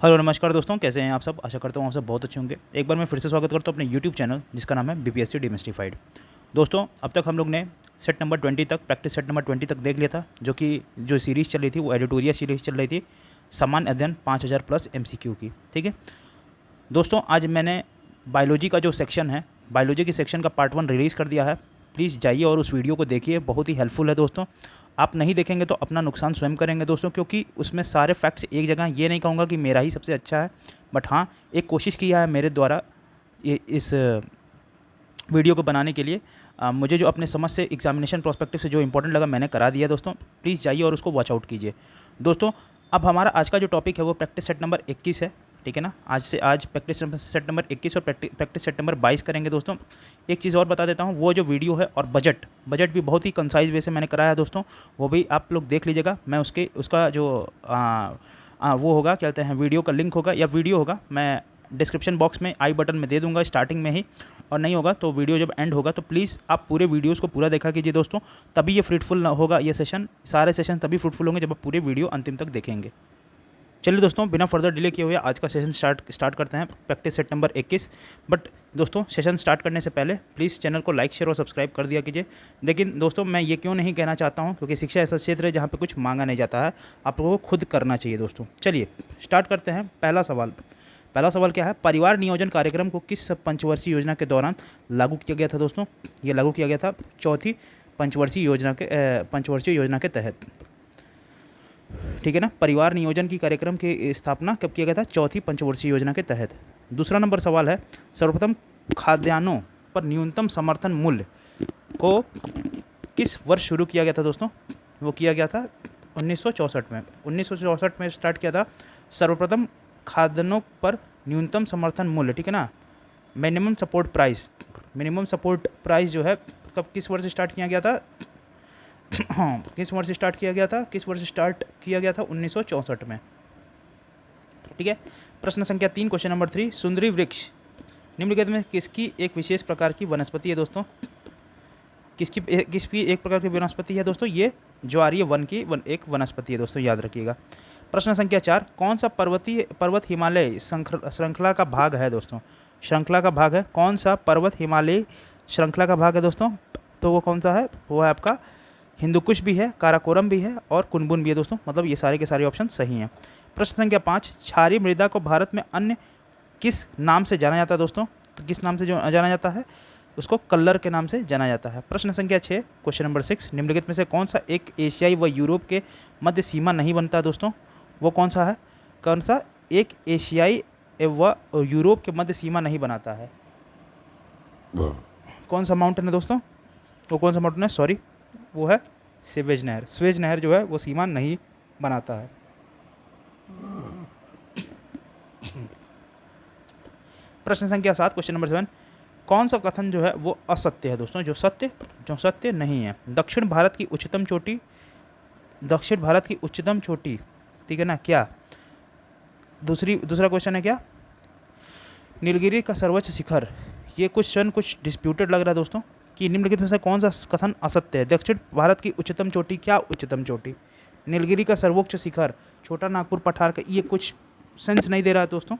Hello नमस्कार दोस्तों, कैसे हैं आप सब। आशा करता हूँ आप सब बहुत अच्छे होंगे। एक बार मैं फिर से स्वागत करता हूँ अपने यूट्यूब चैनल जिसका नाम है बीपीएससी डिमिस्टिफाइड। दोस्तों, अब तक हम लोग ने सेट नंबर 20 तक, प्रैक्टिस सेट नंबर 20 तक देख लिया था, जो कि जो सीरीज़ चल रही थी वो एडिटोरियल सीरीज़ चल रही थी, सामान्य अध्ययन 5000 प्लस एमसीक्यू की। ठीक है दोस्तों, आज मैंने बायोलॉजी का जो सेक्शन है, बायोलॉजी की सेक्शन का पार्ट 1 रिलीज़ कर दिया है। प्लीज़ जाइए और उस वीडियो को देखिए, बहुत ही हेल्पफुल है दोस्तों। आप नहीं देखेंगे तो अपना नुकसान स्वयं करेंगे दोस्तों, क्योंकि उसमें सारे फैक्ट्स एक जगह। ये नहीं कहूँगा कि मेरा ही सबसे अच्छा है, बट हाँ, एक कोशिश किया है मेरे द्वारा ये इस वीडियो को बनाने के लिए। मुझे जो अपने समझ से एग्जामिनेशन प्रोस्पेक्टिव से जो इंपॉर्टेंट लगा मैंने करा दिया दोस्तों। प्लीज़ जाइए और उसको वॉच आउट कीजिए दोस्तों। अब हमारा आज का जो टॉपिक है वो प्रैक्टिस सेट नंबर 21 है। ठीक है ना, आज प्रैक्टिस सेट नंबर 21 और प्रैक्टिस सेट नंबर 22 करेंगे दोस्तों। एक चीज़ और बता देता हूँ, वो जो वीडियो है और बजट भी बहुत ही कंसाइज वे से मैंने कराया है दोस्तों। वो भी आप लोग देख लीजिएगा। मैं उसका जो वो होगा, क्या कहते हैं, वीडियो का लिंक होगा या वीडियो होगा, मैं डिस्क्रिप्शन बॉक्स में आई बटन में दे दूंगा स्टार्टिंग में ही। और नहीं होगा तो वीडियो जब एंड होगा तो प्लीज़ आप पूरे वीडियोस को पूरा देखा कीजिए दोस्तों। तभी ये फ्रूटफुल होगा, ये सेशन, सारे सेशन तभी फ्रूटफुल होंगे जब आप पूरे वीडियो अंतिम तक देखेंगे। चलिए दोस्तों, बिना फर्दर डिले किए हुए आज का सेशन स्टार्ट करते हैं, प्रैक्टिस सेट नंबर 21। बट दोस्तों, सेशन स्टार्ट करने से पहले प्लीज़ चैनल को लाइक शेयर और सब्सक्राइब कर दिया कीजिए। लेकिन दोस्तों, मैं ये क्यों नहीं कहना चाहता हूँ, क्योंकि शिक्षा ऐसा क्षेत्र है जहाँ पे कुछ मांगा नहीं जाता है, आप लोगों को खुद करना चाहिए दोस्तों। चलिए स्टार्ट करते हैं। पहला सवाल क्या है, परिवार नियोजन कार्यक्रम को किस पंचवर्षीय योजना के दौरान लागू किया गया था दोस्तों। ये लागू किया गया था चौथी पंचवर्षीय योजना के तहत। ठीक है ना, परिवार नियोजन की कार्यक्रम की स्थापना कब किया गया था, चौथी पंचवर्षीय योजना के तहत। दूसरा नंबर सवाल है, सर्वप्रथम खाद्यान्नों पर न्यूनतम समर्थन मूल्य को किस वर्ष शुरू किया गया था दोस्तों। वो किया गया था 1964 में। 1964 में स्टार्ट किया था सर्वप्रथम खाद्यान्नों पर न्यूनतम समर्थन मूल्य। ठीक है ना, मिनिमम सपोर्ट प्राइस जो है कब, किस वर्ष स्टार्ट किया गया था हाँ, किस वर्ष स्टार्ट किया गया था 1964 में। ठीक है, प्रश्न संख्या 3, क्वेश्चन नंबर 3, सुंदरी वृक्ष निम्नलिखित में किसकी एक विशेष प्रकार की वनस्पति है दोस्तों। किसकी एक प्रकार की वनस्पति है दोस्तों, ये ज्वारीय वन की एक वनस्पति है दोस्तों, याद रखिएगा। प्रश्न संख्या 4, कौन सा पर्वत हिमालय श्रृंखला का भाग है दोस्तों। श्रृंखला का भाग है, कौन सा पर्वत हिमालय श्रृंखला का भाग है दोस्तों। तो वो कौन सा है, वो है आपका हिंदुकुश भी है, काराकोरम भी है और कुनबुन भी है दोस्तों। मतलब ये सारे के सारे ऑप्शन सही हैं। प्रश्न संख्या 5, क्षारीय मृदा को भारत में अन्य किस नाम से जाना जाता है दोस्तों। तो किस नाम से जाना जाता है, उसको कल्लर के नाम से जाना जाता है। प्रश्न संख्या 6, क्वेश्चन नंबर 6, निम्नलिखित में से कौन सा एक एशियाई व यूरोप के मध्य सीमा नहीं बनता दोस्तों। वो कौन सा है, कौन सा एक एशियाई व यूरोप के मध्य सीमा नहीं बनाता है। कौन सा माउंटेन है दोस्तों, वो कौन सा माउंटेन है, सॉरी, वो है स्वेज नहर। स्वेज नहर जो है वो सीमा नहीं बनाता है। प्रश्न संख्या 7, क्वेश्चन नंबर 7, कौन सा कथन जो है वो असत्य है दोस्तों, जो सत्य नहीं है। दक्षिण भारत की उच्चतम चोटी, ठीक है ना, क्या दूसरा क्वेश्चन है क्या, नीलगिरी का सर्वोच्च शिखर। ये क्वेश्चन कुछ डिस्प्यूटेड लग रहा है दोस्तों, कि निम्नलिखित में से कौन सा कथन असत्य है। दक्षिण भारत की उच्चतम चोटी, क्या उच्चतम चोटी, नीलगिरी का सर्वोच्च शिखर, छोटा नागपुर पठार का, ये कुछ सेंस नहीं दे रहा है दोस्तों,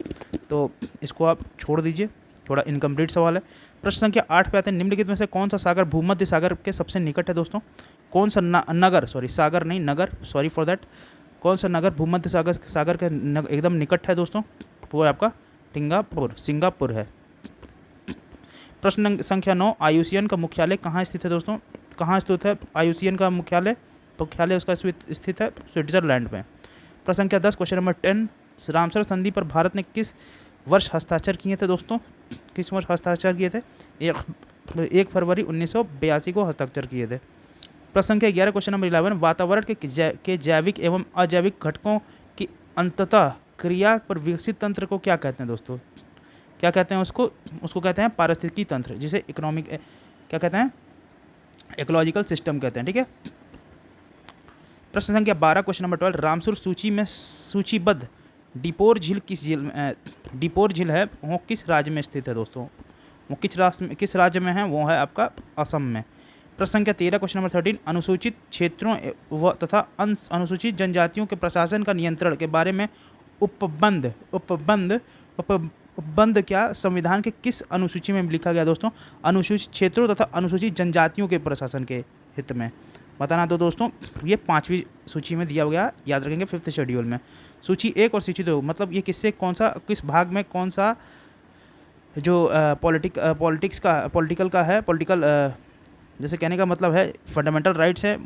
तो इसको आप छोड़ दीजिए, थोड़ा इनकम्प्लीट सवाल है। प्रश्न संख्या 8 पे आते हैं, निम्नलिखित में से कौन सा सागर भूमध्य सागर के सबसे निकट है दोस्तों। कौन सा नगर सॉरी फॉर दैट, कौन सा नगर भूमध्य सागर के एकदम निकट है दोस्तों, वो आपका सिंगापुर है। प्रश्न संख्या 9, आईयूसीएन का मुख्यालय कहाँ स्थित है दोस्तों। कहाँ स्थित है आईयूसीएन का मुख्यालय उसका स्थित है स्विट्जरलैंड में। प्रश्न संख्या 10, क्वेश्चन नंबर 10, रामसर संधि पर भारत ने किस वर्ष हस्ताक्षर किए थे दोस्तों। किस वर्ष हस्ताक्षर किए थे, 1 फरवरी 1982 को हस्ताक्षर किए थे। प्रश्न संख्या 11, क्वेश्चन नंबर 11, वातावरण के जैविक एवं अजैविक घटकों की अंततः क्रिया पर विकसित तंत्र को क्या कहते हैं दोस्तों। क्या कहते हैं उसको कहते हैं पारिस्थितिकी तंत्र, जिसे क्या कहते हैं, इकोलॉजिकल सिस्टम कहते हैं। ठीक है, प्रश्न संख्या 12, क्वेश्चन नंबर 12, रामसर सूची में सूचीबद्ध डिपोर झील है, वो किस राज्य में स्थित है दोस्तों। वो किस राज्य में है, वो है आपका असम में। प्रश्न संख्या 13, क्वेश्चन नंबर 13, अनुसूचित क्षेत्रों तथा अनुसूचित जनजातियों के प्रशासन का नियंत्रण के बारे में उपबंध उपबंध उप उपबंध क्या संविधान के किस अनुसूची में लिखा गया दोस्तों? अनुसूचित क्षेत्रों तथा अनुसूचित जनजातियों के प्रशासन के हित में। बताना तो दोस्तों ये 5वीं सूची में दिया गया, याद रखेंगे 5th शेड्यूल में। सूची 1 और सूची 2 मतलब ये किससे कौन सा किस भाग में कौन सा जो पॉलिटिकल का है, पॉलिटिकल जैसे कहने का मतलब है फंडामेंटल राइट्स है,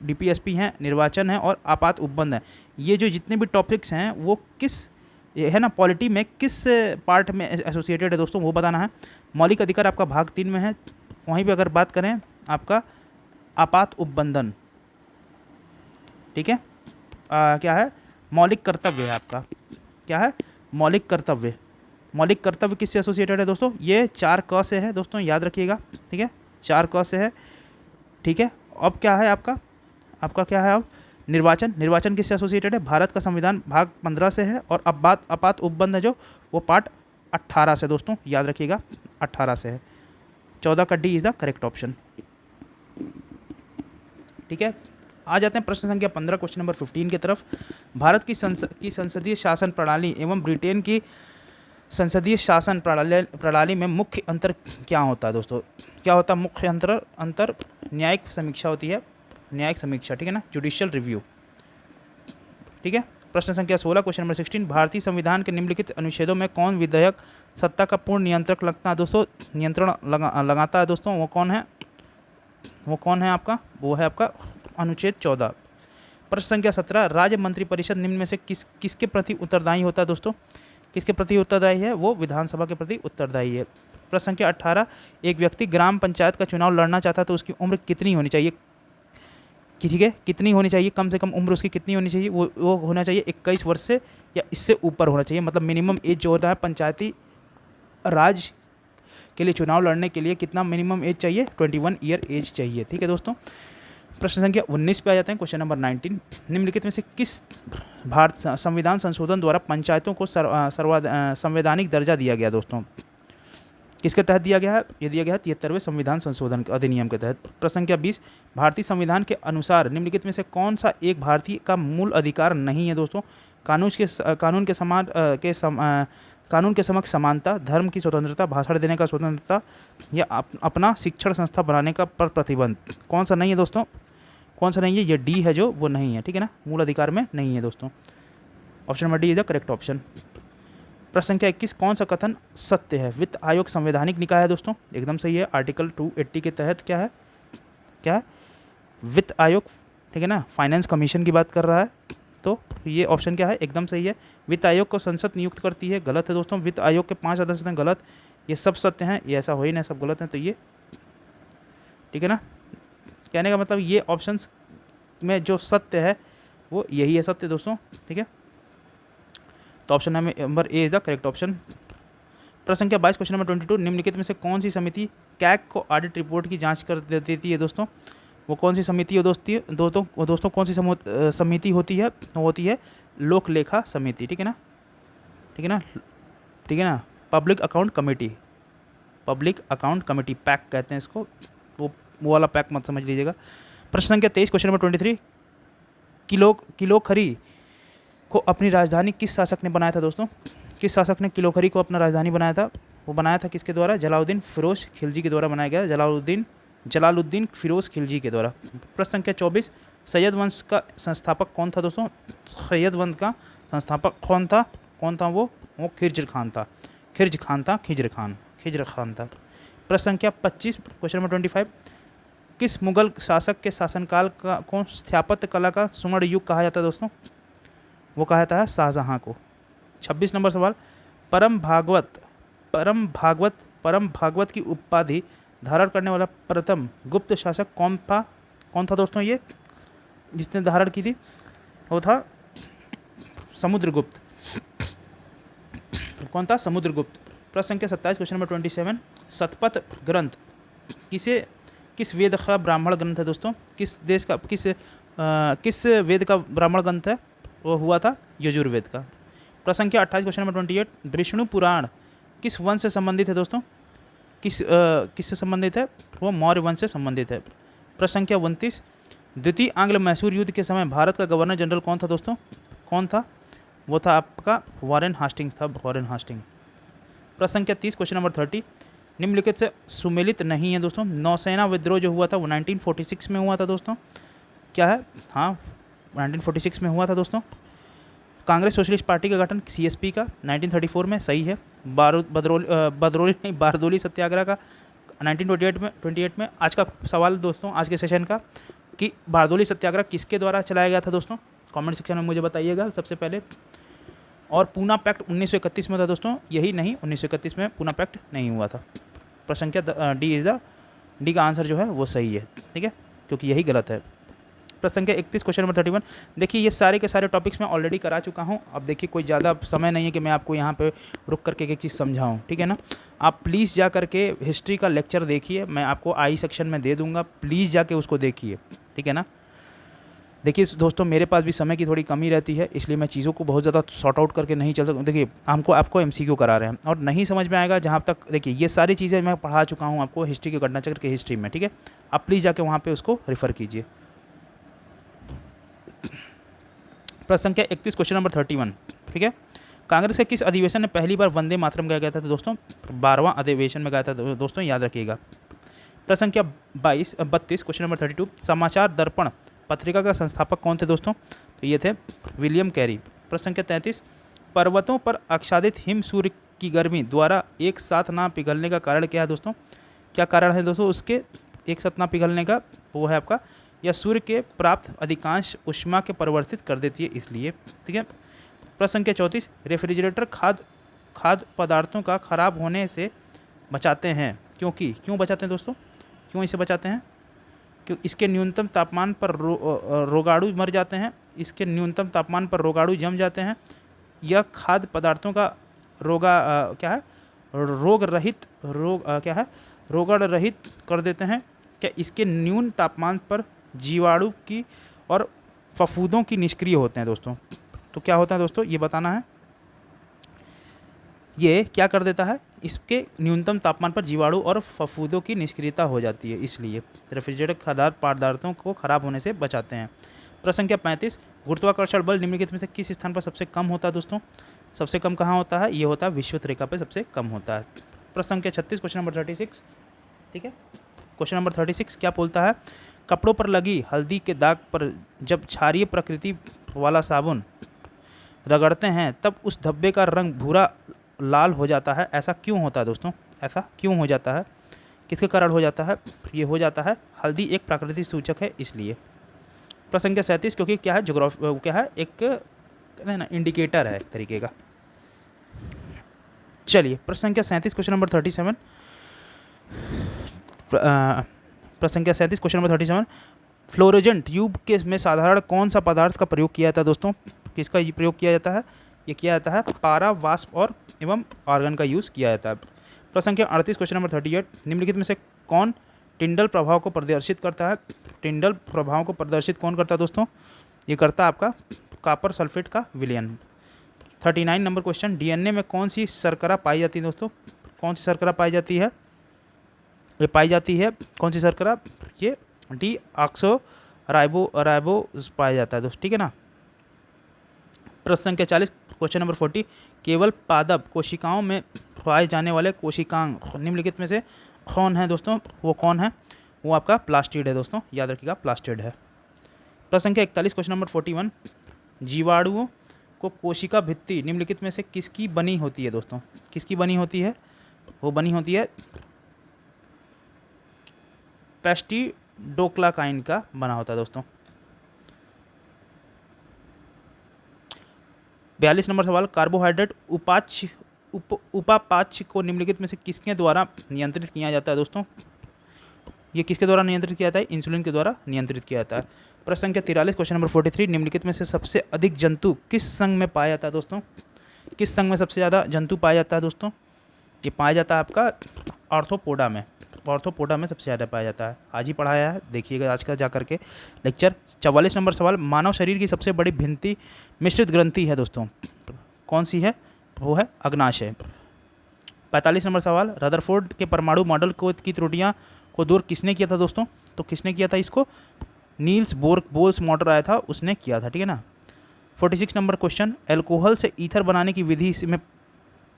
डीपीएसपी हैं, निर्वाचन है और आपात उपबंध है। ये जो जितने भी टॉपिक्स हैं वो किस ये है ना पॉलिटी में किस पार्ट में एसोसिएटेड है दोस्तों, वो बताना है। मौलिक अधिकार आपका भाग 3 में है। वहीं पे अगर बात करें आपका आपात उपबंधन, ठीक है, क्या है मौलिक कर्तव्य है आपका, क्या है मौलिक कर्तव्य। मौलिक कर्तव्य किससे एसोसिएटेड है दोस्तों? ये 4 क से है दोस्तों, याद रखिएगा, ठीक है, 4 क से है, ठीक है। अब क्या है आपका आपका क्या है अब निर्वाचन। निर्वाचन किससे एसोसिएटेड है? भारत का संविधान भाग 15 से है। और अब बात आपात उपबंध है जो वो पार्ट 18 से दोस्तों, याद रखिएगा 18 से है। 14 का D is the correct option, ठीक है। आ जाते हैं प्रश्न संख्या 15 क्वेश्चन नंबर 15 की तरफ। भारत की संसदीय शासन प्रणाली एवं ब्रिटेन की संसदीय शासन प्रणाली में मुख्य अंतर क्या होता है दोस्तों? क्या होता है मुख्य अंतर? न्यायिक समीक्षा होती है, न्यायिक समीक्षा, ठीक है ना, जुडिशियल रिव्यू, ठीक है। प्रश्न संख्या 16 क्वेश्चन नंबर 16, भारतीय संविधान के निम्नलिखित अनुच्छेदों में कौन विधायक सत्ता का पूर्ण नियंत्रक लगता है दोस्तों? नियंत्रण लगाता है दोस्तों, वो कौन है? वो कौन है आपका? वो है आपका अनुच्छेद 14। प्रश्न संख्या 17, राज्य मंत्रिपरिषद निम्न में से किसके प्रति उत्तरदायी होता है दोस्तों? किसके प्रति उत्तरदायी है? वो विधानसभा के प्रति उत्तरदायी है। प्रश्न संख्या 18, एक व्यक्ति ग्राम पंचायत का चुनाव लड़ना चाहता है तो उसकी उम्र कितनी होनी चाहिए? ठीक है, कितनी होनी चाहिए? कम से कम उम्र उसकी कितनी होनी चाहिए? वो होना चाहिए 21 वर्ष से या इससे ऊपर होना चाहिए। मतलब मिनिमम एज जो होता है पंचायती राज के लिए चुनाव लड़ने के लिए कितना मिनिमम एज चाहिए? 21 ईयर एज चाहिए, ठीक है दोस्तों। प्रश्न संख्या 19 पे आ जाते हैं, क्वेश्चन नंबर 19, निम्नलिखित में से किस भारत संविधान संशोधन द्वारा पंचायतों को संवैधानिक दर्जा दिया गया दोस्तों? किसके तहत दिया गया है? ये दिया गया है 73वें संविधान संशोधन अधिनियम के तहत। प्रश्न संख्या 20, भारतीय संविधान के अनुसार निम्नलिखित में से कौन सा एक भारतीय का मूल अधिकार नहीं है दोस्तों? कानून के समक्ष समानता, धर्म की स्वतंत्रता, भाषण देने का स्वतंत्रता या अपना शिक्षण संस्था बनाने का पर प्रतिबंध। कौन सा नहीं है दोस्तों? कौन सा नहीं है? ये डी है जो वो नहीं है, ठीक है ना, मूल अधिकार में नहीं है दोस्तों। Option number D is the correct option. प्रश्न संख्या 21, कौन सा कथन सत्य है? वित्त आयोग संवैधानिक निकाय है दोस्तों, एकदम सही है। आर्टिकल 280 के तहत क्या है? क्या है? वित्त आयोग, ठीक है ना, फाइनेंस कमीशन की बात कर रहा है, तो ये ऑप्शन क्या है? एकदम सही है। वित्त आयोग को संसद नियुक्त करती है, गलत है दोस्तों। वित्त आयोग के 5 सदस्य हैं, गलत। ये सब सत्य हैं, ये ऐसा हो ही नहीं, सब गलत हैं, तो ये ठीक है ना। कहने का मतलब ये ऑप्शंस में जो सत्य है वो यही है सत्य दोस्तों, ठीक है। तो option number A is the correct option. प्रश्न संख्या 22 क्वेश्चन नंबर 22, निम्नलिखित में से कौन सी समिति कैग को ऑडिट रिपोर्ट की जांच कर देती है दोस्तों? वो कौन सी समिति है दोस्तों कौन सी समिति होती है? वो होती है लोक लेखा समिति, ठीक है ना, ठीक है ना, ठीक है ना, public account committee, public account committee, pack कहते हैं इसको, वो वाला पैक मत समझ लीजिएगा। प्रश्न संख्या 23 क्वेश्चन नंबर 23, किलोखरी को अपनी राजधानी किस शासक ने बनाया था दोस्तों? किस शासक ने किलोखरी को अपना राजधानी बनाया था? वो बनाया था किसके द्वारा? जलालुद्दीन फिरोज खिलजी के द्वारा बनाया गया, जलालुद्दीन फिरोज खिलजी के द्वारा। प्रश्न संख्या 24, सैयद वंश का संस्थापक कौन था दोस्तों? सैयद वंश का संस्थापक कौन था? वो खिज्र खान था। खिज्र खान था। प्रश्न संख्या 25 क्वेश्चन नंबर 25, किस मुगल शासक के शासनकाल को स्थापत्य कला का स्वर्ण युग कहा जाता है दोस्तों? वो कहा जाता है शाहजहां को। 26 नंबर सवाल, परम भागवत की उपाधि धारण करने वाला प्रथम गुप्त शासक कौन था दोस्तों? ये जिसने धारण की थी वो था समुद्रगुप्त। कौन था? समुद्रगुप्त। प्रश्न संख्या 27 क्वेश्चन नंबर 27, शतपथ ग्रंथ किस वेद का ब्राह्मण ग्रंथ है दोस्तों? किस वेद का ब्राह्मण ग्रंथ है? वो हुआ था यजुर्वेद का। प्रश्न संख्या 28 क्वेश्चन नंबर 28, विष्णु पुराण किस वंश से संबंधित है दोस्तों? किससे संबंधित है? वो मौर्य वंश से संबंधित है। प्रश्न संख्या 29, द्वितीय आंग्ल मैसूर युद्ध के समय भारत का गवर्नर जनरल कौन था दोस्तों? कौन था? वो था आपका वॉरेन हास्टिंग्स था, वॉरेन हास्टिंग। प्रश्न संख्या 30 क्वेश्चन नंबर 30 निम्नलिखित से सुमेलित नहीं है दोस्तों। नौसेना विद्रोह जो हुआ था वो 1946 में हुआ था दोस्तों। क्या है? हाँ, 1946 में हुआ था दोस्तों। कांग्रेस सोशलिस्ट पार्टी का गठन सीएसपी का 1934 में, सही है। बारदोली सत्याग्रह का 1928 में। आज का सवाल दोस्तों आज के सेशन का कि बारदोली सत्याग्रह किसके द्वारा चलाया गया था दोस्तों, कमेंट सेक्शन में मुझे बताइएगा सबसे पहले। और पूना पैक्ट 1931 में था दोस्तों, यही नहीं 1931 में पूना पैक्ट नहीं हुआ था। प्रश्न संख्या डी का आंसर जो है वो सही है, ठीक है, क्योंकि यही गलत है। प्रश्न संख्या 31 क्वेश्चन नंबर 31 देखिए ये सारे के सारे टॉपिक्स मैं ऑलरेडी करा चुका हूँ। अब देखिए कोई ज़्यादा समय नहीं है कि मैं आपको यहाँ पे रुक करके एक चीज़ समझाऊँ, ठीक है ना। आप प्लीज़ जा करके हिस्ट्री का लेक्चर देखिए, मैं आपको आई सेक्शन में दे दूँगा, प्लीज़ जाके उसको देखिए, ठीक है ना। देखिए दोस्तों मेरे पास भी समय की थोड़ी कमी रहती है, इसलिए मैं चीज़ों को बहुत ज़्यादा सॉर्ट आउट करके नहीं चल सकता। देखिए आपको एमसीक्यू करा रहे हैं और नहीं समझ में आएगा जहाँ तक, देखिए ये सारी चीज़ें मैं पढ़ा चुका हूँ आपको हिस्ट्री के घटनाचक्र के हिस्ट्री में, ठीक है। आप प्लीज़ जाके वहाँ पर उसको रेफ़र कीजिए। प्रश्न संख्या 31 क्वेश्चन नंबर 31, ठीक है। कांग्रेस के किस अधिवेशन में पहली बार वंदे मातरम गाया गया था दोस्तों? 12वां अधिवेशन में गाया था दोस्तों, याद रखिएगा। प्रश्न संख्या 32 क्वेश्चन नंबर 32 समाचार दर्पण पत्रिका का संस्थापक कौन थे दोस्तों? तो ये थे विलियम कैरी। प्रश्न संख्या 33 पर्वतों पर आच्छादित हिम सूर्य की गर्मी द्वारा एक साथ ना पिघलने का कारण क्या है दोस्तों? क्या कारण है दोस्तों उसके एक साथ ना पिघलने का? वो है आपका या सूर्य के प्राप्त अधिकांश ऊष्मा के परिवर्तित कर देती है इसलिए, ठीक है। प्रश्न संख्या 34 रेफ्रिजरेटर खाद्य पदार्थों का खराब होने से बचाते हैं क्यों बचाते हैं दोस्तों? क्यों इसे बचाते हैं? क्यों इसके न्यूनतम तापमान पर रोगाणु मर जाते हैं, इसके न्यूनतम तापमान पर रोगाणु जम जाते हैं, यह खाद्य पदार्थों का रोगाण रहित कर देते हैं, क्या इसके न्यून तापमान पर जीवाणु की और फफूंदों की निष्क्रिय होते हैं दोस्तों? तो क्या होता है दोस्तों ये बताना है। ये क्या कर देता है? इसके न्यूनतम तापमान पर जीवाणु और फफूंदों की निष्क्रियता हो जाती है, इसलिए रेफ्रिजरेटर खाद्य पदार्थों को खराब होने से बचाते हैं। प्रश्न संख्या 35 गुरुत्वाकर्षण बल निम्नलिखित में से किस स्थान पर सबसे कम होता है दोस्तों? सबसे कम कहाँ होता है? ये होता है विषुवत रेखा पर सबसे कम होता है। प्रश्न संख्या 36 क्वेश्चन नंबर 36, ठीक है। क्वेश्चन नंबर 36 क्या बोलता है? कपड़ों पर लगी हल्दी के दाग पर जब क्षारीय प्रकृति वाला साबुन रगड़ते हैं तब उस धब्बे का रंग भूरा लाल हो जाता है, ऐसा क्यों होता है दोस्तों? ऐसा क्यों हो जाता है? किसके कारण हो जाता है? ये हो जाता है हल्दी एक प्राकृतिक सूचक है इसलिए। प्रश्न संख्या 37 क्योंकि क्या है क्या है एक कहते हैं ना इंडिकेटर है एक तरीके का। चलिए प्रश्न संख्या 37 क्वेश्चन नंबर 37 प्रश्न संख्या 37 क्वेश्चन नंबर 37 फ्लोरोजेंट ट्यूब के में साधारण कौन सा पदार्थ का प्रयोग किया जाता है दोस्तों? किसका प्रयोग किया जाता है? ये किया जाता है पारा, वाष्प और एवं आर्गन का यूज़ किया जाता है। प्रश्न संख्या 38 क्वेश्चन नंबर 38 निम्नलिखित में से कौन टिंडल प्रभाव को प्रदर्शित करता है? टिंडल प्रभाव को प्रदर्शित कौन करता है दोस्तों? ये करता है आपका कॉपर सल्फेट का विलयन। 39 नंबर क्वेश्चन डीएनए में कौन सी शर्करा पाई जाती है दोस्तों? कौन सी शर्करा पाई जाती है? ये पाई जाती है कौन सी शर्करा? ये डी ऑक्सो राइबो पाया जाता है दोस्तों, ठीक है ना। प्रश्न संख्या 40 क्वेश्चन नंबर 40 केवल पादप कोशिकाओं में पाए जाने वाले कोशिकांग निम्नलिखित में से कौन है दोस्तों? वो कौन है? वो आपका प्लास्टिड है दोस्तों, याद रखिएगा प्लास्टिड है। प्रश्न संख्या 41 क्वेश्चन नंबर 41 जीवाणुओं को कोशिका भित्ति निम्नलिखित में से किसकी बनी होती है दोस्तों? किसकी बनी होती है? वो बनी होती है पेस्टिडोक्लाकाइन का बना होता है दोस्तों। 42 नंबर सवाल कार्बोहाइड्रेट उपापाच्य को निम्नलिखित में से किसके द्वारा नियंत्रित किया जाता है दोस्तों? ये किसके द्वारा नियंत्रित किया जाता है? इंसुलिन के द्वारा नियंत्रित किया जाता है। प्रश्न संख्या 43 क्वेश्चन नंबर 43 निम्नलिखित में से सबसे अधिक जंतु किस संघ में पाया जाता है दोस्तों? किस संघ में सबसे ज़्यादा जंतु पाया जाता है दोस्तों? ये पाया जाता है आपका ऑर्थोपोडा में। ऑर्थोपोडा में सबसे ज़्यादा पाया जाता है। आज ही पढ़ाया है, देखिएगा आज का जा करके लेक्चर। 44 नंबर सवाल मानव शरीर की सबसे बड़ी भित्ति मिश्रित ग्रंथि है दोस्तों, कौन सी है? वो है अग्नाशय। 45 नंबर सवाल रदरफोर्ड के परमाणु मॉडल की त्रुटियां को दूर किसने किया था दोस्तों? तो किसने किया था इसको? नील्स बोर्स मॉडल आया था उसने किया था, ठीक है ना। 46 नंबर क्वेश्चन, एल्कोहल से ईथर बनाने की विधि में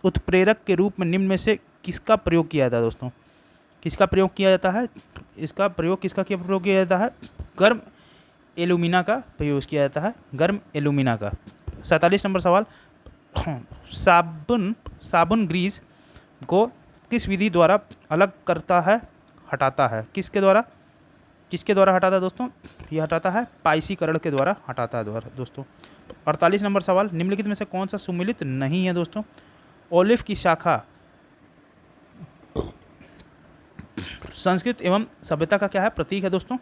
उत्प्रेरक के रूप में निम्न में से किसका प्रयोग किया जाता है दोस्तों? किसका प्रयोग किया जाता है? इसका प्रयोग किसका प्रयोग किया जाता है? गर्म एल्यूमिना का प्रयोग किया जाता है, गर्म एल्यूमिना का। 47 नंबर सवाल, साबुन ग्रीस को किस विधि द्वारा अलग करता है, हटाता है? किसके द्वारा हटाता है दोस्तों? यह हटाता है पाइसीकरण के द्वारा हटाता है दोस्तों। 48 नंबर सवाल, निम्नलिखित में से कौन सा सुमेलित नहीं है दोस्तों? ओलिव की शाखा संस्कृत एवं सभ्यता का क्या है? प्रतीक है दोस्तों।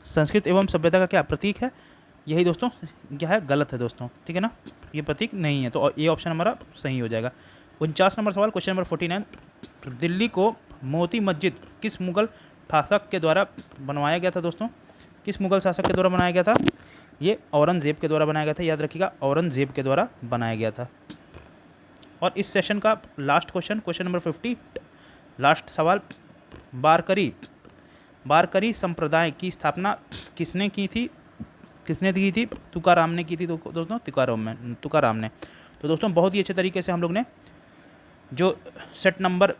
संस्कृत एवं सभ्यता का क्या प्रतीक है? यही दोस्तों क्या है? गलत है दोस्तों, ठीक है ना, ये प्रतीक नहीं है, तो ये ऑप्शन हमारा सही हो जाएगा। 49 नंबर सवाल, क्वेश्चन नंबर 49, दिल्ली को मोती मस्जिद किस मुगल शासक के द्वारा बनवाया गया था दोस्तों? किस मुगल शासक के द्वारा बनाया गया था? ये औरंगजेब के द्वारा बनाया गया था, याद रखिएगा, औरंगजेब के द्वारा बनाया गया था। और इस सेशन का last question, question number 50, last सवाल, वारकरी संप्रदाय की स्थापना किसने की थी? तुकाराम ने की थी दोस्तों, तुकाराम ने। तो दोस्तों बहुत ही अच्छे तरीके से हम लोग ने जो सेट नंबर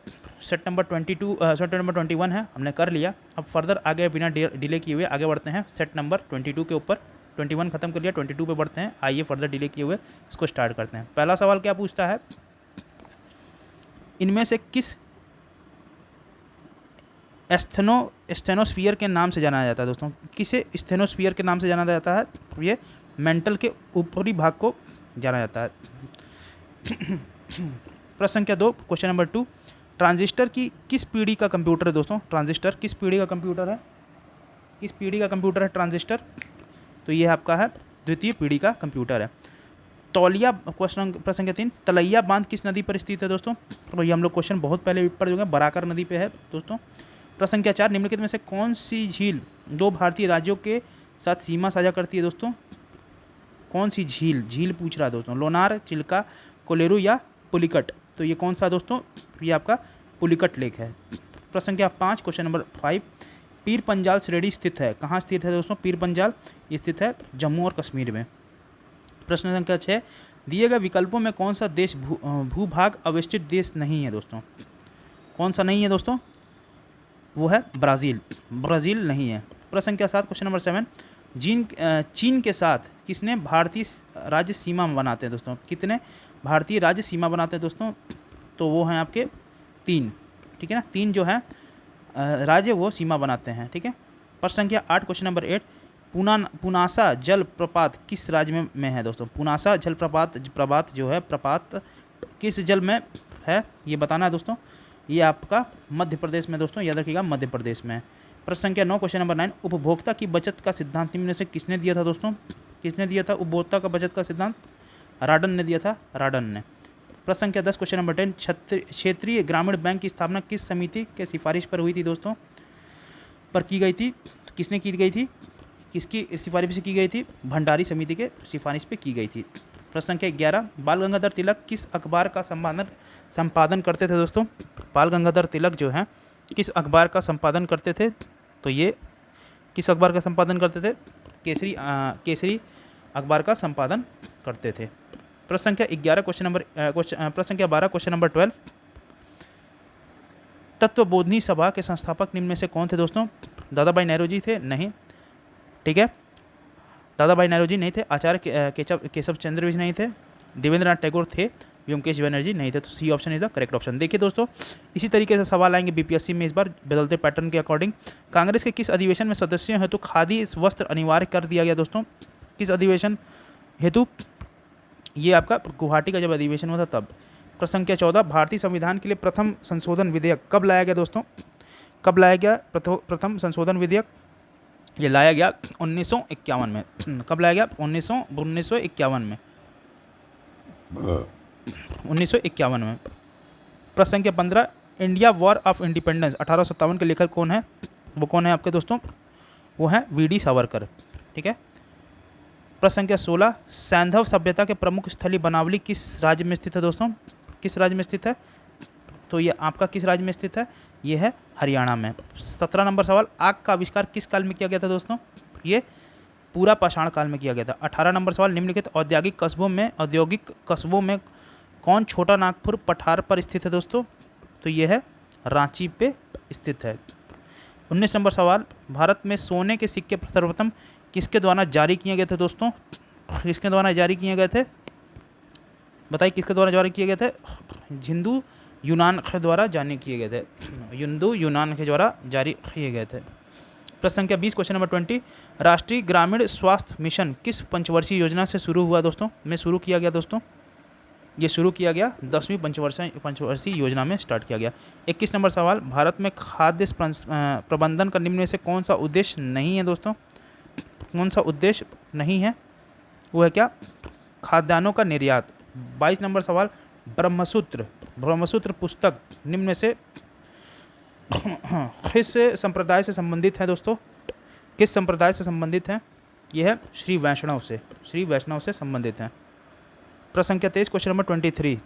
21 है हमने कर लिया। अब फर्दर आगे बिना डिले किए हुए आगे बढ़ते हैं सेट नंबर 22 के ऊपर। 21 खत्म कर लिया, 22 पे बढ़ते हैं। आइए फर्दर डिले किए हुए इसको स्टार्ट करते हैं। पहला सवाल क्या पूछता है, इनमें से किस स्टेनोस्फीयर के नाम से जाना जाता है दोस्तों? किसे स्टेनोस्फीयर के नाम से जाना जाता है? ये मेंटल के ऊपरी भाग को जाना जाता है। प्रश्न संख्या 2, क्वेश्चन नंबर 2, ट्रांजिस्टर की किस पीढ़ी का कंप्यूटर है दोस्तों? ट्रांजिस्टर किस पीढ़ी का कंप्यूटर है? किस पीढ़ी का कंप्यूटर है ट्रांजिस्टर? तो ये आपका है द्वितीय पीढ़ी का कंप्यूटर है। तौलिया प्रश्न संख्या 3, तलैया बांध किस नदी पर स्थित है दोस्तों? तो ये हम लोग क्वेश्चन बहुत पहले पढ़ चुके हैं, बराकर नदी पे है दोस्तों। प्रश्न संख्या 4, निम्नलिखित में से कौन सी झील दो भारतीय राज्यों के साथ सीमा साझा करती है दोस्तों? कौन सी झील पूछ रहा है दोस्तों, लोनार, चिल्का, कोलेरू या पुलिकट? तो ये कौन सा दोस्तों? ये आपका पुलिकट लेक है। प्रश्न संख्या 5, क्वेश्चन नंबर 5, पीर पंजाल श्रेणी स्थित है, कहाँ स्थित है दोस्तों? पीर पंजाल स्थित है जम्मू और कश्मीर में। प्रश्न संख्या 6, दिए गए विकल्पों में कौन सा देश भूभाग अवेष्टित देश नहीं है दोस्तों? कौन सा नहीं है दोस्तों? वो है ब्राज़ील नहीं है। प्रश्न संख्या 7, क्वेश्चन नंबर 7, चीन के साथ किसने भारतीय राज्य सीमा बनाते हैं दोस्तों? कितने भारतीय राज्य सीमा बनाते हैं दोस्तों? तो वो हैं आपके 3, ठीक है ना, 3 जो है राज्य वो सीमा बनाते हैं, ठीक है। प्रश्न संख्या 8, क्वेश्चन नंबर 8, पुनासा जल प्रपात किस राज्य में है दोस्तों? पुनासा जल प्रपात जो है प्रपात किस जल में है ये बताना है दोस्तों। ये आपका मध्य प्रदेश में दोस्तों, याद रखिएगा मध्य प्रदेश में। प्रश्न संख्या 9, क्वेश्चन नंबर 9, उपभोक्ता की बचत का सिद्धांत निम्न में से किसने दिया था दोस्तों? किसने दिया था उपभोक्ता का बचत का सिद्धांत? राडन ने दिया था, राडन ने। प्रश्न संख्या 10, क्वेश्चन नंबर 10, क्षेत्रीय ग्रामीण बैंक की स्थापना किस समिति के सिफारिश पर हुई थी दोस्तों? पर की गई थी, किसने की गई थी, किसकी सिफारिश से की गई थी? भंडारी समिति के सिफारिश पे की गई थी। प्रश्न संख्या 11, बाल गंगाधर तिलक किस अखबार का संपादन करते थे दोस्तों? बाल गंगाधर तिलक जो है किस अखबार का संपादन करते थे? तो ये किस अखबार का संपादन करते थे? केसरी अखबार का संपादन करते थे। प्रश्न संख्या 11, प्रश्न संख्या 12, क्वेश्चन नंबर 12, तत्वबोधिनी सभा के संस्थापक निम्न में से कौन थे दोस्तों? दादा भाई नौरोजी थे? नहीं, ठीक है, दादा भाई नौरोजी नहीं थे। आचार्य केशव चंद्र भी नहीं थे। देवेंद्र नाथ टैगोर थे। व्योमकेश बनर्जी नहीं थे। तो C option is the correct option. देखिए दोस्तों, इसी तरीके से सवाल आएंगे बीपीएससी में इस बार बदलते पैटर्न के अकॉर्डिंग। कांग्रेस के किस अधिवेशन में सदस्यों हेतु खादी वस्त्र अनिवार्य कर दिया गया दोस्तों? किस अधिवेशन हेतु? ये आपका गुवाहाटी का जब अधिवेशन हुआ था तब। प्रश्न संख्या 14, भारतीय संविधान के लिए प्रथम संशोधन विधेयक कब लाया गया दोस्तों? कब लाया गया प्रथम संशोधन विधेयक? ये लाया गया 1951 में। कब लाया गया? 1951 में। 1951 में। प्रश्न संख्या 15, इंडिया वॉर ऑफ इंडिपेंडेंस 1857 के लेखक कौन है? वो कौन है आपके दोस्तों? वो है वीडी सावरकर, ठीक है। प्रश्न संख्या 16, सैंधव सभ्यता के प्रमुख स्थली बनावली किस राज्य में स्थित है दोस्तों? किस राज्य में स्थित है? तो ये आपका किस राज्य में स्थित है? ये है हरियाणा में। 17 नंबर सवाल, आग का आविष्कार किस काल में किया गया था दोस्तों? ये पूरा पाषाण काल में किया गया था। 18 नंबर सवाल, निम्नलिखित औद्योगिक कस्बों में कौन छोटा नागपुर पठार पर स्थित है दोस्तों? तो ये है रांची पे स्थित है। 19 नंबर सवाल, भारत में सोने के सिक्के सर्वप्रथम किसके द्वारा जारी किए गए थे दोस्तों? किसके द्वारा जारी किए गए थे? बताइए किसके द्वारा जारी किए गए थे? हिंदू यूनान के द्वारा जारी किए गए थे। हिंदू यूनान के द्वारा जारी किए गए थे। प्रश्न संख्या 20, क्वेश्चन नंबर 20, राष्ट्रीय ग्रामीण स्वास्थ्य मिशन किस पंचवर्षीय योजना से शुरू हुआ दोस्तों? में शुरू किया गया दोस्तों? ये शुरू किया गया 10वीं पंचवर्षीय योजना में स्टार्ट किया गया। 21 नंबर सवाल, भारत में खाद्य प्रबंधन का निम्न में से कौन सा उद्देश्य नहीं है दोस्तों? कौन सा उद्देश्य नहीं है? वो है क्या? खाद्यान्नों का निर्यात। 22 नंबर सवाल, ब्रह्मसूत्र पुस्तक निम्न में से किस संप्रदाय से संबंधित है दोस्तों? किस संप्रदाय से संबंधित है? यह है श्री वैष्णव से संबंधित है। प्रश्न संख्या 23, क्वेश्चन नंबर 23,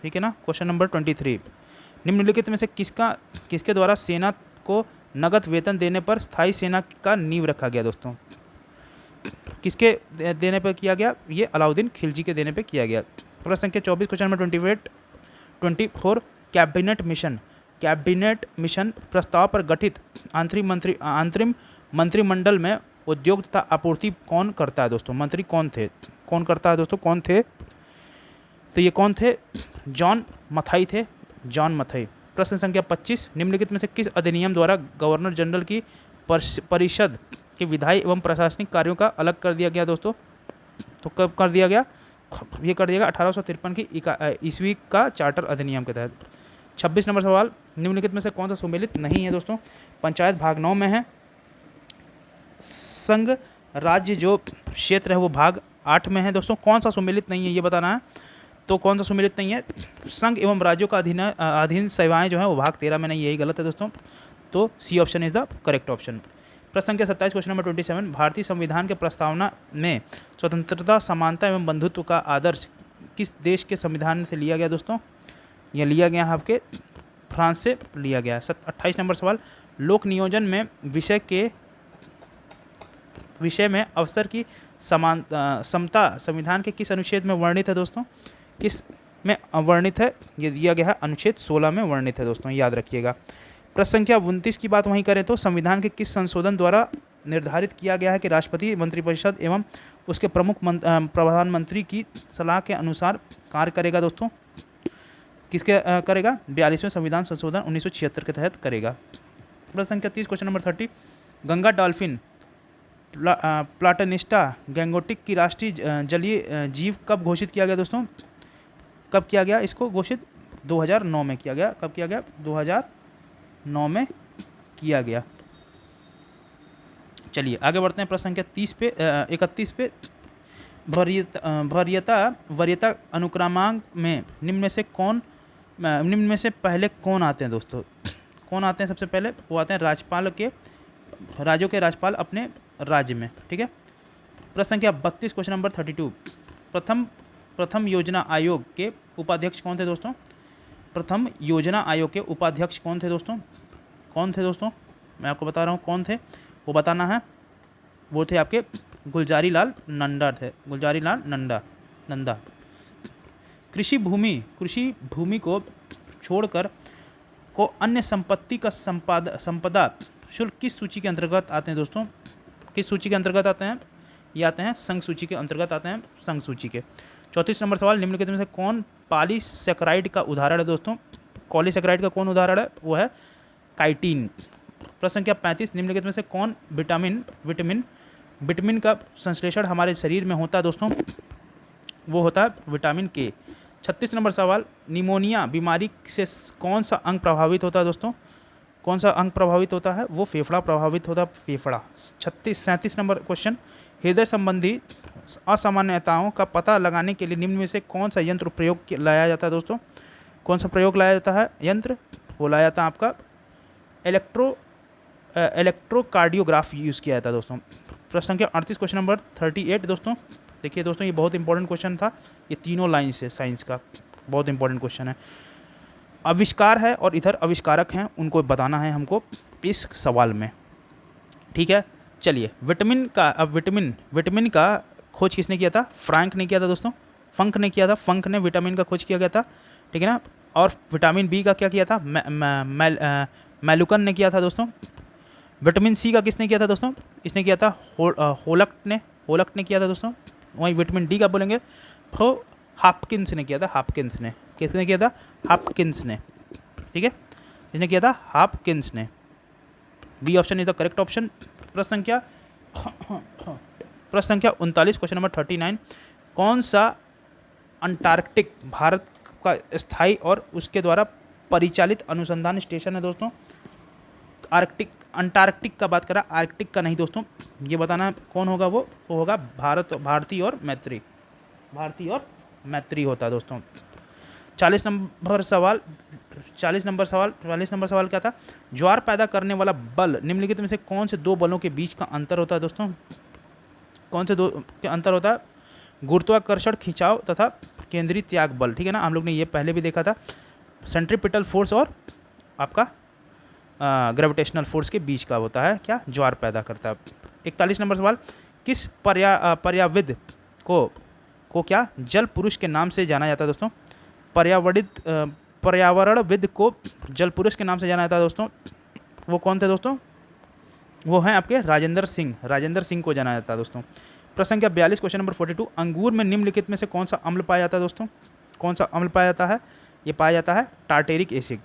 ठीक है ना? क्वेश्चन नंबर 23, निम्नलिखित में से किसके द्वारा सेना को नगद वेतन देने पर स्थायी सेना का नींव रखा गया दोस्तों? किसके देने पर किया गया? ये अलाउद्दीन खिलजी के देने पर किया गया। प्रश्न संख्या 24, क्वेश्चन नंबर 24, कैबिनेट मिशन प्रस्ताव पर गठित अंतरिम मंत्रिमंडल में उद्योग तथा आपूर्ति कौन करता है दोस्तों? मंत्री कौन थे? कौन करता है दोस्तों? कौन थे? तो ये कौन थे? जॉन मथाई थे, जॉन मथाई। प्रश्न संख्या 25, निम्नलिखित में से किस अधिनियम द्वारा गवर्नर जनरल की परिषद के विधायी एवं प्रशासनिक कार्यों का अलग कर दिया गया दोस्तों? तो कब कर दिया गया? ये कर दिया गया 1853 की ईस्वी का चार्टर अधिनियम के तहत। 26 नंबर सवाल, निम्नलिखित में से कौन सा सुमेलित नहीं है दोस्तों? पंचायत भाग 9 में है, संघ राज्य जो क्षेत्र है वो भाग 8 में है दोस्तों। कौन सा सुमेलित नहीं है ये बताना है। तो कौन सा सुमेलित नहीं है? संघ एवं राज्यों का अधीन सेवाएं जो है वो भाग 13 में नहीं, यही गलत है दोस्तों। तो C option is the correct option. प्रश्न संख्या 27, क्वेश्चन नंबर 27, भारतीय संविधान के प्रस्तावना में स्वतंत्रता, समानता एवं बंधुत्व का आदर्श किस देश के संविधान से लिया गया दोस्तों? यह लिया गया है आपके फ्रांस से लिया गया है। 28 नंबर सवाल, लोक नियोजन में विषय में अवसर की समता संविधान के किस अनुच्छेद में वर्णित है दोस्तों? किस में वर्णित है? ये दिया गया है अनुच्छेद 16 में वर्णित है दोस्तों, याद रखिएगा। प्रश्न संख्या 29 की बात वहीं करें तो संविधान के किस संशोधन द्वारा निर्धारित किया गया है कि राष्ट्रपति मंत्रिपरिषद एवं उसके प्रमुख प्रधानमंत्री की सलाह के अनुसार कार्य करेगा दोस्तों? किसके करेगा? 42वें संविधान संशोधन 1976 के तहत करेगा। प्रश्न संख्या 30, क्वेश्चन नंबर 30, गंगा डॉल्फिन प्लाटनिस्टा गैंगोटिक की राष्ट्रीय जलीय जीव कब घोषित किया गया दोस्तों? कब किया गया इसको घोषित? 2009 में किया गया। कब किया गया? 2009 में किया गया। चलिए आगे बढ़ते हैं प्रश्न संख्या 31 पे। वरीयता अनुक्रमांक में निम्न में से पहले कौन आते हैं दोस्तों? कौन आते हैं सबसे पहले? वो आते हैं राज्यों के राज्यपाल अपने राज्य में, ठीक है। प्रश्न संख्या 32, क्वेश्चन नंबर 32, प्रथम योजना आयोग के उपाध्यक्ष कौन थे दोस्तों? प्रथम योजना आयोग के उपाध्यक्ष कौन थे दोस्तों? कौन थे दोस्तों? मैं आपको बता रहा हूँ कौन थे, वो बताना है। वो थे आपके गुलजारी लाल नंदा थे, गुलजारी लाल नंदा। कृषि भूमि को छोड़कर को अन्य संपत्ति का संपदा शुल्क किस सूची के अंतर्गत आते हैं दोस्तों? किस सूची के अंतर्गत आते हैं? ये आते हैं संघ सूची के अंतर्गत आते हैं, संघ सूची के। 34 नंबर सवाल, निम्नलिखित में से कौन पॉलीसेकेराइड का उदाहरण है दोस्तों? पॉलीसेकेराइड का कौन उदाहरण है? वो है काइटिन। प्रश्न संख्या 35, निम्नलिखित में से कौन विटामिन का संश्लेषण हमारे शरीर में होता है दोस्तों? वो होता है विटामिन के। 36 नंबर सवाल, निमोनिया बीमारी से कौन सा अंग प्रभावित होता है दोस्तों? कौन सा अंग प्रभावित होता है? वो फेफड़ा प्रभावित होता है, फेफड़ा। 37 नंबर क्वेश्चन, हृदय संबंधी असामान्यताओं का पता लगाने के लिए निम्न में से कौन सा यंत्र प्रयोग लाया जाता है दोस्तों? कौन सा प्रयोग लाया जाता है यंत्र? वो लाया जाता है आपका इलेक्ट्रोकार्डियोग्राफ यूज़ किया जाता है दोस्तों। प्रश्न संख्या 38, क्वेश्चन नंबर 38 दोस्तों। देखिए दोस्तों, ये बहुत इंपॉर्टेंट क्वेश्चन था, ये तीनों लाइन से साइंस का बहुत इंपॉर्टेंट क्वेश्चन है। आविष्कार है और इधर आविष्कारक हैं, उनको बताना है हमको इस सवाल में, ठीक है। चलिए विटामिन का, अब विटामिन का खोज किसने किया था? फ्रैंक ने किया था दोस्तों, फंक ने किया था, फंक ने विटामिन का खोज किया गया था, ठीक है ना। और विटामिन बी का क्या किया था? मैलुकन ने किया था दोस्तों। विटामिन सी का किसने किया था दोस्तों? इसने किया था होलक्ट ने किया था दोस्तों। वहीं विटामिन डी का बोलेंगे तो हापकिंस ने किया था, हापकिंस ने। किसने किया था? हापकिंस ने, ठीक है, इसने किया था हापकिंस ने। B option is the correct option. प्रश्न संख्या 39, क्वेश्चन नंबर 39। कौन सा अंटार्कटिक भारत का स्थायी और उसके द्वारा परिचालित अनुसंधान स्टेशन है दोस्तों? अंटार्कटिक का बात करा, आर्कटिक का नहीं दोस्तों। ये बताना कौन होगा, वो होगा भारती और मैत्री होता है दोस्तों। 40 नंबर सवाल क्या था? ज्वार पैदा करने वाला बल निम्नलिखित में से कौन से दो बलों के बीच का अंतर होता है दोस्तों? कौन से दो के अंतर होता है? गुरुत्वाकर्षण खिंचाव तथा केंद्रीय त्याग बल, ठीक है ना। हम लोग ने ये पहले भी देखा था। सेंट्रीपिटल फोर्स और आपका ग्रेविटेशनल फोर्स के बीच का होता है क्या? ज्वार पैदा करता है। 41 नंबर सवाल, किस पर्यावृद को क्या जल पुरुष के नाम से जाना जाता है दोस्तों? पर्यावरणविद को जल पुरुष के नाम से जाना जाता है दोस्तों। वो कौन थे दोस्तों? वो हैं आपके राजेंद्र सिंह को जाना जाता है दोस्तों। प्रश्न संख्या 42, क्वेश्चन नंबर 42। अंगूर में निम्नलिखित में से कौन सा अम्ल पाया जाता है दोस्तों? कौन सा अम्ल पाया जाता है? ये पाया जाता है tartaric acid.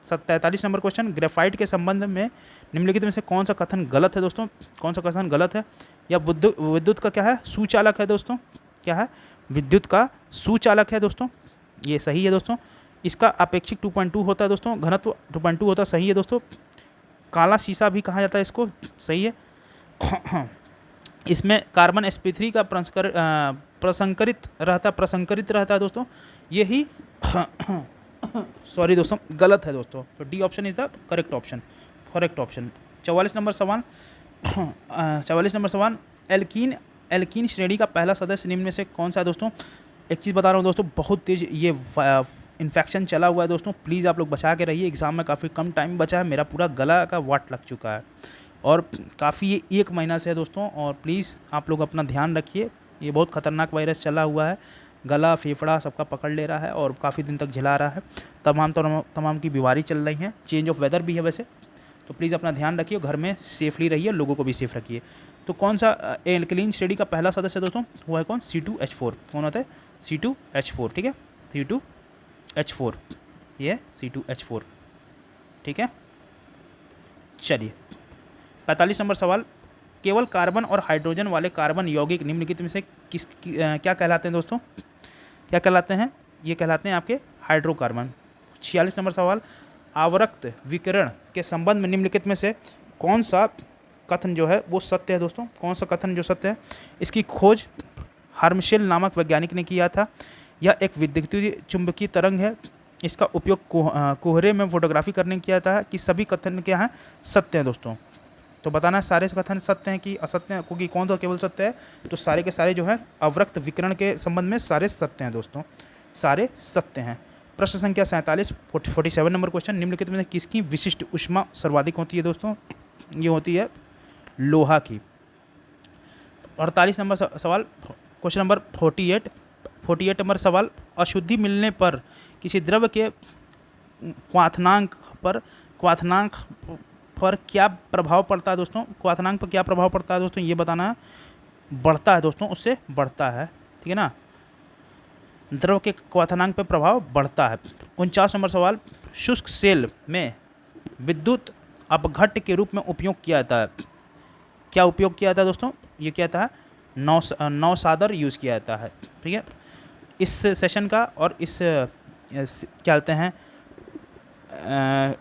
43 number question, graphite के संबंध में निम्नलिखित में से कौन सा कथन गलत है दोस्तों? कौन सा कथन गलत है? या विद्युत का क्या है? सुचालक है दोस्तों। क्या है? विद्युत का सुचालक है दोस्तों। ये सही है दोस्तों। इसका अपेक्षिक 2.2 होता है दोस्तों, घनत्व 2.2 होता है, सही है दोस्तों। काला शीशा भी कहा जाता है इसको, सही है। इसमें कार्बन sp3 का प्रसंकरित रहता है दोस्तों। यही सॉरी दोस्तों, गलत है दोस्तों। तो D option is the correct option. 44 number सवाल, एल्कीन श्रेणी का पहला सदस्य निम्न में से कौन सा है दोस्तों? एक चीज़ बता रहा हूँ दोस्तों, बहुत तेज ये इन्फेक्शन चला हुआ है दोस्तों, प्लीज़ आप लोग बचा के रहिए। एग्ज़ाम में काफ़ी कम टाइम बचा है, मेरा पूरा गला का वाट लग चुका है और काफ़ी ये 1 महीना से है दोस्तों। और प्लीज़ आप लोग अपना ध्यान रखिए, ये बहुत ख़तरनाक वायरस चला हुआ है, गला फेफड़ा सबका पकड़ ले रहा है और काफ़ी दिन तक झिला रहा है। तमाम की बीमारी चल रही हैं, चेंज ऑफ वेदर भी है वैसे, तो प्लीज़ अपना ध्यान रखिए, घर में सेफली रहिए, लोगों को भी सेफ रखिए। तो कौन सा एल्कलीन श्रेणी का पहला सदस्य दोस्तों? वो है कौन? C2H4। कौन होता है? C2H4, ठीक है, C2H4, ये C2H4, ठीक है। चलिए 45 नंबर सवाल, केवल कार्बन और हाइड्रोजन वाले कार्बन यौगिक निम्नलिखित में से क्या कहलाते हैं दोस्तों? क्या कहलाते हैं? ये कहलाते हैं आपके हाइड्रोकार्बन। 46 नंबर सवाल, आवर्त विकिरण के संबंध में निम्नलिखित में से कौन सा कथन जो है वो सत्य है दोस्तों? कौन सा कथन जो सत्य है? इसकी खोज हर्मशेल नामक वैज्ञानिक ने किया था। यह एक विद्युत चुंबकीय तरंग है। इसका उपयोग कोहरे में फोटोग्राफी करने में किया था। कि सभी कथन क्या हैं? सत्य हैं दोस्तों। तो बताना सारे कथन सत्य हैं कि असत्य हैं, क्योंकि कौन सा केवल सत्य है? तो सारे के सारे जो है अवरक्त विकिरण के संबंध में सारे सत्य हैं दोस्तों, सारे सत्य हैं। प्रश्न संख्या 47, 47 नंबर क्वेश्चन, निम्नलिखित में किसकी विशिष्ट ऊष्मा सर्वाधिक होती है दोस्तों? ये होती है लोहा की। 48 नंबर सवाल, क्वेश्चन नंबर 48 नंबर सवाल, अशुद्धि मिलने पर किसी द्रव के क्वाथनांक पर क्या प्रभाव पड़ता है दोस्तों? क्वाथनांक पर क्या प्रभाव पड़ता है दोस्तों? ये बताना है। बढ़ता है दोस्तों, उससे बढ़ता है, ठीक है ना। द्रव के क्वाथनांक पर प्रभाव बढ़ता है। 49 नंबर सवाल, शुष्क सेल में विद्युत अपघट्ट के रूप में उपयोग किया जाता है। क्या उपयोग किया जाता है दोस्तों? ये क्या था? नौसादर यूज़ किया जाता है, ठीक है। इस सेशन का और इस क्या कहते हैं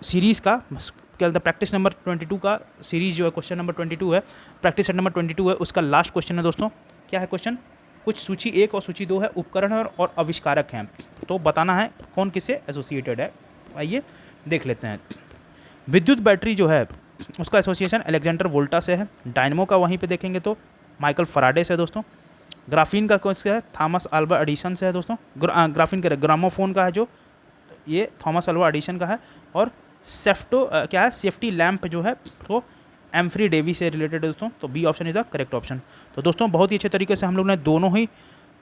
सीरीज़ का क्या कहते हैं प्रैक्टिस नंबर 22 का सीरीज़ जो है, क्वेश्चन नंबर 22 है, प्रैक्टिस सेट नंबर 22 है, उसका लास्ट क्वेश्चन है दोस्तों। क्या है क्वेश्चन? कुछ सूची 1 और सूची 2 है, उपकरण और आविष्कारक हैं, तो बताना है कौन किससे एसोसिएटेड है। आइए देख लेते हैं। विद्युत बैटरी जो है उसका एसोसिएशन अलेक्जेंडर वोल्टा से है। डायनमो का वहीं पे देखेंगे तो माइकल फराडे से है दोस्तों। ग्राफीन का कौन सा है? थॉमस अल्वा एडिसन से है दोस्तों। ग्राफीन का ग्रामोफोन का है जो, ये थॉमस अल्वा एडिसन का है। और क्या है? सेफ्टी लैंप जो है वो एम्फ्री डेवी से रिलेटेड है दोस्तों, तो B option is the correct option. तो दोस्तों बहुत ही अच्छे तरीके से हम लोग ने दोनों ही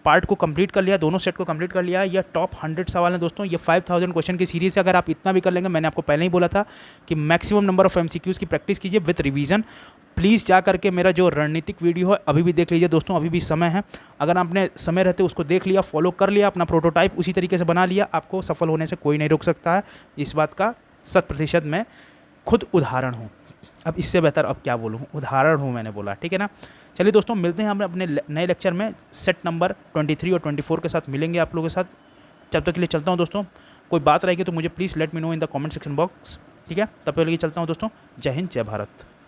पार्ट को कंप्लीट कर लिया, दोनों सेट को कंप्लीट कर लिया। ये टॉप 100 सवाल हैं दोस्तों, ये 5000 क्वेश्चन की सीरीज़ है। अगर आप इतना भी कर लेंगे, मैंने आपको पहले ही बोला था कि मैक्सिमम नंबर ऑफ एमसीक्यूज़ की प्रैक्टिस कीजिए विथ रिवीजन। प्लीज़ जा करके मेरा जो रणनीतिक वीडियो है अभी भी देख लीजिए दोस्तों, अभी भी समय है। अगर आपने समय रहते उसको देख लिया, फॉलो कर लिया, अपना प्रोटोटाइप उसी तरीके से बना लिया, आपको सफल होने से कोई नहीं रोक सकता है। इस बात का 100% मैं खुद उदाहरण हूँ। अब इससे बेहतर अब क्या बोलूँ, उदाहरण हूँ मैंने बोला, ठीक है ना। चलिए दोस्तों, मिलते हैं हम अपने नए लेक्चर में। सेट नंबर 23 और 24 के साथ मिलेंगे आप लोगों के साथ। जब तक के लिए चलता हूँ दोस्तों, कोई बात रहेगी तो मुझे please let me know in the comment section box, ठीक है। तब तक के लिए चलता हूँ दोस्तों, जय हिंद जय भारत।